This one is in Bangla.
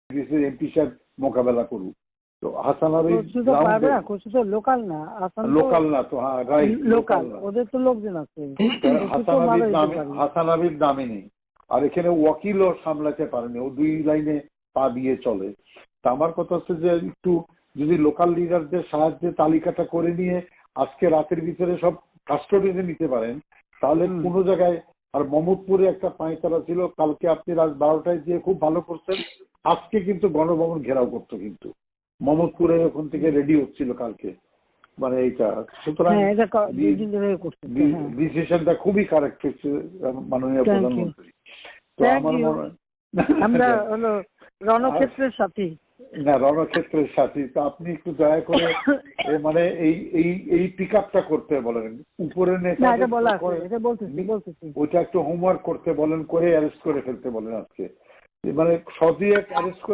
এমপি সাহেব মোকাবেলা করুক। তো হাসান হাবিব লোকাল না, তো হ্যাঁ রাইট, লোকাল, ওদের তো লোকজন আছে। হাসান হাবিব নামে নেই, আর এখানে ওয়াকিলও সামলাতে পারেনি, ও 2 লাইনে পা দিয়ে চলে। তা আমার কথা হচ্ছে যে একটু যদি লোকাল লিডারদের সাহায্যে তালিকাটা করে নিয়ে আজকে রাতের ভিতরে সব কাস্টডিতে নিতে পারেন, তাহলে কোনো জায়গায়। আর মোহাম্মদপুরে একটা পাঁচতারা ছিল, কালকে আপনি রাত 12টায় দিয়ে খুব ভালো করছেন, আজকে কিন্তু গণভবন ঘেরাও করতো, কিন্তু মোহাম্মদপুরে ওখান থেকে রেডি হচ্ছিল কালকে, মানে এইটা। সুতরাং ডিসিশনটা খুবই কারেক্ট হচ্ছে মাননীয় প্রধানমন্ত্রী। তো আমার মনে হয় আমরা হলো রণক্ষেত্রের সাথী না, রণক্ষেত্রের সাথী। তো আপনি একটু দয়া করে মানে এই পিক আপটা করতে বলেন, উপরে ওইটা একটু হোমওয়ার্ক করতে বলেন, করে অ্যারেস্ট করে ফেলতে বলেন আজকে, মানে সদিয়ে অ্যারেস্ট করে